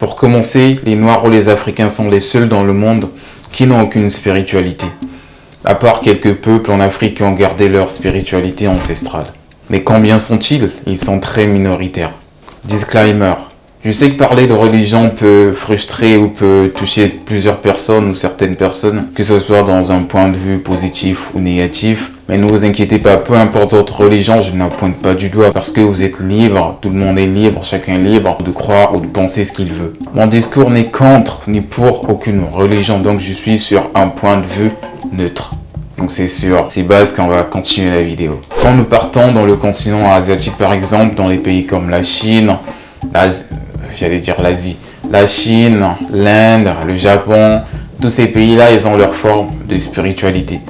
Pour commencer, les Noirs ou les Africains sont les seuls dans le monde qui n'ont aucune spiritualité. À part quelques peuples en Afrique qui ont gardé leur spiritualité ancestrale. Mais combien sont-ils? Ils sont très minoritaires. Disclaimer. Je sais que parler de religion peut frustrer ou peut toucher plusieurs personnes ou certaines personnes, que ce soit dans un point de vue positif ou négatif. Mais ne vous inquiétez pas, peu importe votre religion, je ne la pointe pas du doigt parce que vous êtes libre, tout le monde est libre, chacun est libre de croire ou de penser ce qu'il veut. Mon discours n'est contre ni pour aucune religion, donc je suis sur un point de vue neutre. Donc c'est sur ces bases qu'on va continuer la vidéo. Quand nous partons dans le continent asiatique par exemple, dans les pays comme la Chine, l'Asie, la Chine, l'Inde, le Japon, tous ces pays-là, ils ont leur forme de spiritualité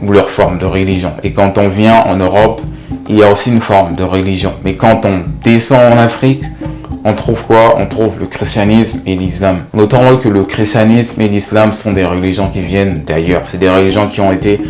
ou leur forme de religion. Et quand on vient en Europe, il y a aussi une forme de religion. Mais quand on descend en Afrique, on trouve quoi? On trouve le christianisme et l'islam. Notons que le christianisme et l'islam sont des religions qui viennent d'ailleurs. C'est des religions qui ont été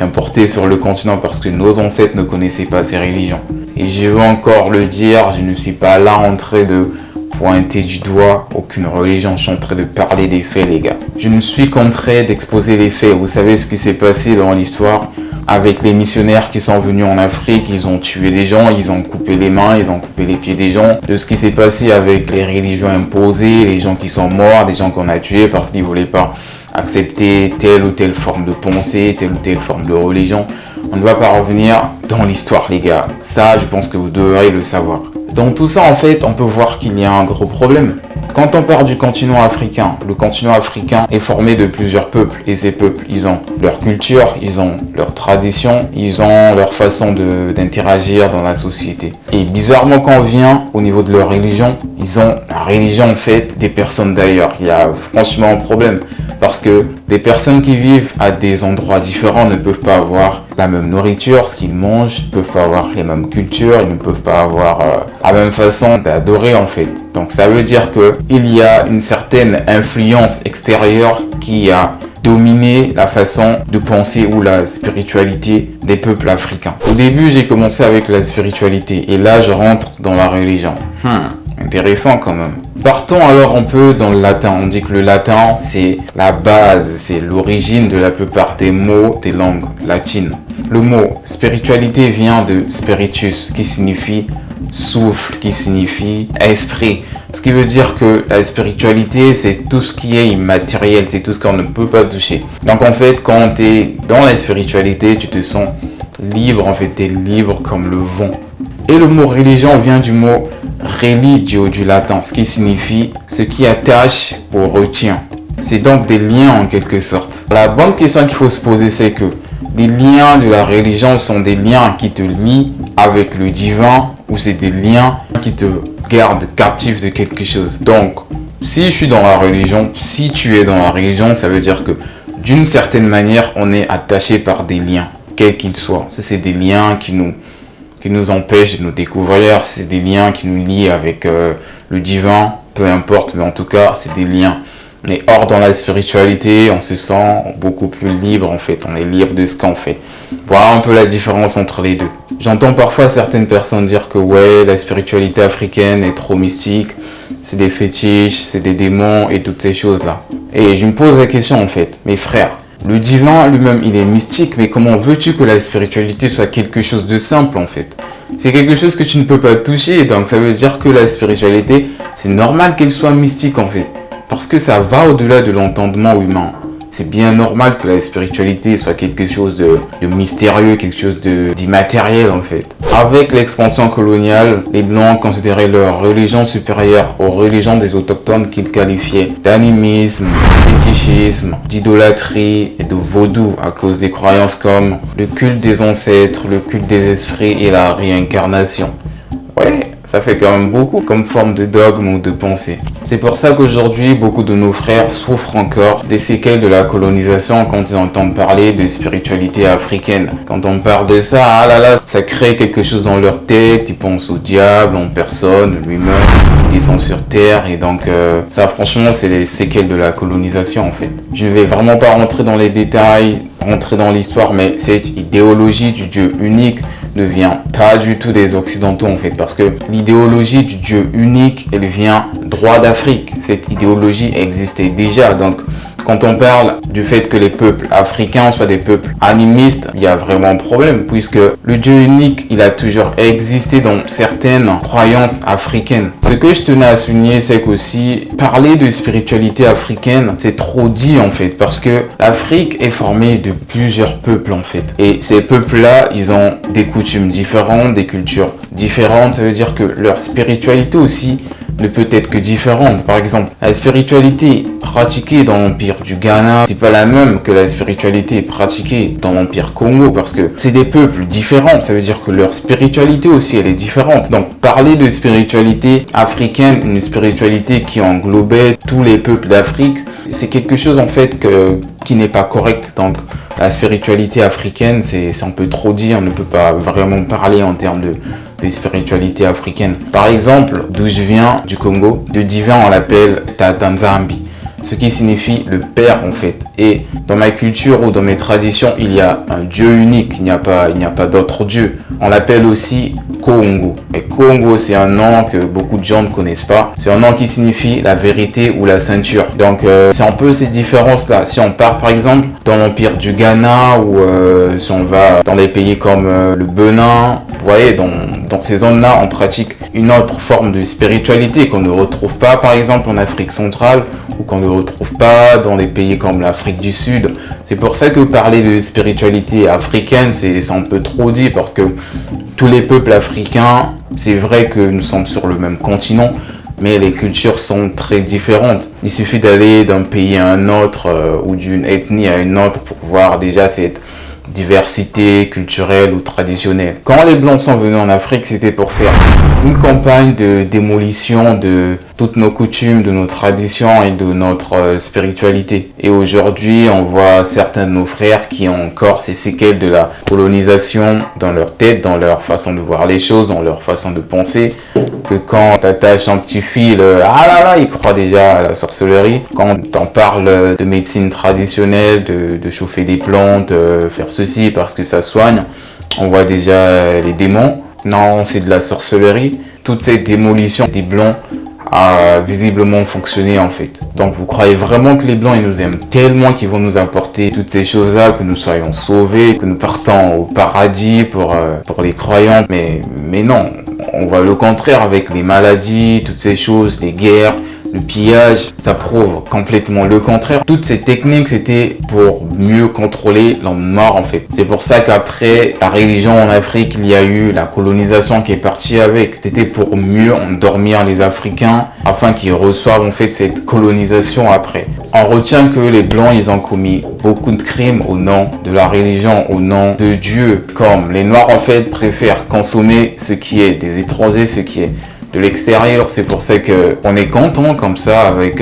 importées sur le continent parce que nos ancêtres ne connaissaient pas ces religions. Et je veux encore le dire, je ne suis pas là en train de pointer du doigt aucune religion, je suis en train de parler des faits les gars. Je ne suis qu'en train d'exposer les faits. Vous savez ce qui s'est passé dans l'histoire avec les missionnaires qui sont venus en Afrique, ils ont tué des gens, ils ont coupé les mains, ils ont coupé les pieds des gens. De ce qui s'est passé avec les religions imposées, les gens qui sont morts, des gens qu'on a tués parce qu'ils ne voulaient pas accepter telle ou telle forme de pensée, telle ou telle forme de religion. On ne va pas revenir dans l'histoire les gars, ça je pense que vous devrez le savoir. Dans tout ça en fait, on peut voir qu'il y a un gros problème. Quand on parle du continent africain, le continent africain est formé de plusieurs peuples. Et ces peuples, ils ont leur culture, ils ont leur tradition, ils ont leur façon d'interagir dans la société. Et bizarrement quand on vient au niveau de leur religion, ils ont la religion en fait des personnes d'ailleurs. Il y a franchement un problème. Parce que des personnes qui vivent à des endroits différents ne peuvent pas avoir la même nourriture, ce qu'ils mangent, ils ne peuvent pas avoir les mêmes cultures, ils ne peuvent pas avoir la même façon d'adorer en fait. Donc ça veut dire qu'il y a une certaine influence extérieure qui a dominé la façon de penser ou la spiritualité des peuples africains. Au début, j'ai commencé avec la spiritualité et là, je rentre dans la religion. Intéressant quand même. Partons alors un peu dans le latin. On dit que le latin, c'est la base, c'est l'origine de la plupart des mots des langues latines. Le mot spiritualité vient de spiritus, qui signifie souffle, qui signifie esprit. Ce qui veut dire que la spiritualité, c'est tout ce qui est immatériel, c'est tout ce qu'on ne peut pas toucher. Donc en fait, quand tu es dans la spiritualité, tu te sens libre, en fait, tu es libre comme le vent. Et le mot religion vient du mot religio du latin, ce qui signifie ce qui attache ou retient. C'est donc des liens en quelque sorte. La bonne question qu'il faut se poser, c'est que les liens de la religion sont des liens qui te lient avec le divin ou c'est des liens qui te gardent captif de quelque chose. Donc, si je suis dans la religion, si tu es dans la religion, ça veut dire que d'une certaine manière, on est attaché par des liens, quels qu'ils soient. C'est des liens qui nous empêchent de nous découvrir, c'est des liens qui nous lient avec le divin, peu importe, mais en tout cas, c'est des liens. Mais hors dans la spiritualité, on se sent beaucoup plus libre en fait, on est libre de ce qu'on fait. Voilà un peu la différence entre les deux. J'entends parfois certaines personnes dire que ouais, la spiritualité africaine est trop mystique, c'est des fétiches, c'est des démons et toutes ces choses-là. Et je me pose la question en fait, mes frères, le divin lui-même, il est mystique, mais comment veux-tu que la spiritualité soit quelque chose de simple en fait? C'est quelque chose que tu ne peux pas toucher, donc ça veut dire que la spiritualité, c'est normal qu'elle soit mystique en fait. Parce que ça va au-delà de l'entendement humain. C'est bien normal que la spiritualité soit quelque chose de mystérieux, quelque chose d'immatériel en fait. Avec l'expansion coloniale, les Blancs considéraient leur religion supérieure aux religions des autochtones qu'ils qualifiaient d'animisme, de fétichisme, d'idolâtrie et de vaudou à cause des croyances comme le culte des ancêtres, le culte des esprits et la réincarnation. Ouais, ça fait quand même beaucoup comme forme de dogme ou de pensée. C'est pour ça qu'aujourd'hui, beaucoup de nos frères souffrent encore des séquelles de la colonisation quand ils entendent parler de spiritualité africaine. Quand on parle de ça, ah là là, ça crée quelque chose dans leur tête, ils pensent au diable, en personne, lui-même, qui descend sur terre. Et donc ça franchement, c'est les séquelles de la colonisation en fait. Je ne vais vraiment pas rentrer dans les détails, rentrer dans l'histoire, mais cette idéologie du Dieu unique, ne vient pas du tout des Occidentaux en fait, parce que l'idéologie du Dieu unique, elle vient droit d'Afrique. Cette idéologie existait déjà, donc quand on parle du fait que les peuples africains soient des peuples animistes, il y a vraiment un problème, puisque le Dieu unique, il a toujours existé dans certaines croyances africaines. Ce que je tenais à souligner, c'est qu'aussi, parler de spiritualité africaine, c'est trop dit en fait, parce que l'Afrique est formée de plusieurs peuples en fait. Et ces peuples-là, ils ont des coutumes différentes, des cultures différentes, ça veut dire que leur spiritualité aussi ne peut être que différente. Par exemple, la spiritualité pratiquée dans l'empire du Ghana, c'est pas la même que la spiritualité pratiquée dans l'empire Congo, parce que c'est des peuples différents, ça veut dire que leur spiritualité aussi, elle est différente. Donc, parler de spiritualité africaine, une spiritualité qui englobait tous les peuples d'Afrique, c'est quelque chose en fait qui n'est pas correct. Donc, la spiritualité africaine, c'est un peu trop dit, on ne peut pas vraiment parler en termes de spiritualité africaine. Par exemple, d'où je viens, du Congo, le divin on l'appelle Tata Nzambi, ce qui signifie le père en fait. Et dans ma culture ou dans mes traditions, il y a un dieu unique, il n'y a pas d'autre dieu. On l'appelle aussi Kongo. Et Kongo, c'est un nom que beaucoup de gens ne connaissent pas. C'est un nom qui signifie la vérité ou la ceinture. Donc, c'est un peu ces différences-là. Si on part, par exemple, dans l'empire du Ghana ou si on va dans les pays comme le Benin, vous voyez, dans ces zones-là, on pratique une autre forme de spiritualité qu'on ne retrouve pas, par exemple, en Afrique centrale ou qu'on ne retrouve pas dans les pays comme l'Afrique du Sud. C'est pour ça que parler de spiritualité africaine, c'est un peu trop dit, parce que tous les peuples africains, c'est vrai que nous sommes sur le même continent, mais les cultures sont très différentes. Il suffit d'aller d'un pays à un autre ou d'une ethnie à une autre pour voir déjà cette diversité culturelle ou traditionnelle. Quand les Blancs sont venus en Afrique, c'était pour faire une campagne de démolition de toutes nos coutumes, de nos traditions et de notre spiritualité. Et aujourd'hui, on voit certains de nos frères qui ont encore ces séquelles de la colonisation dans leur tête, dans leur façon de voir les choses, dans leur façon de penser, que quand tu attaches un petit fil, ah là là, ils croient déjà à la sorcellerie. Quand on parle de médecine traditionnelle, de chauffer des plantes, faire ceci parce que ça soigne, on voit déjà les démons. Non, c'est de la sorcellerie. Toute cette démolition des Blancs a visiblement fonctionné en fait. Donc vous croyez vraiment que les Blancs ils nous aiment tellement qu'ils vont nous apporter toutes ces choses-là, que nous soyons sauvés, que nous partons au paradis pour les croyants, mais non, on voit le contraire avec les maladies, toutes ces choses, les guerres, le pillage, ça prouve complètement le contraire. Toutes ces techniques, c'était pour mieux contrôler l'homme noir en fait. C'est pour ça qu'après la religion en Afrique, il y a eu la colonisation qui est partie avec. C'était pour mieux endormir les Africains afin qu'ils reçoivent en fait cette colonisation après. On retient que les Blancs, ils ont commis beaucoup de crimes au nom de la religion, au nom de Dieu. Comme les Noirs en fait préfèrent consommer ce qui est des étrangers, ce qui est de l'extérieur. C'est pour ça que on est content comme ça avec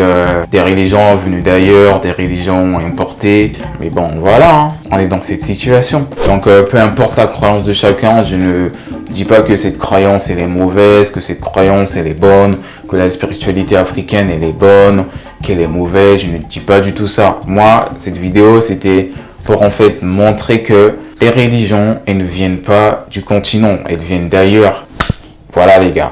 des religions venues d'ailleurs, des religions importées. Mais bon, voilà, hein, on est dans cette situation. Donc peu importe la croyance de chacun, je ne dis pas que cette croyance elle est mauvaise, que cette croyance elle est bonne, que la spiritualité africaine elle est bonne, qu'elle est mauvaise. Je ne dis pas du tout ça. Moi, cette vidéo c'était pour en fait montrer que les religions elles ne viennent pas du continent, elles viennent d'ailleurs. Voilà les gars.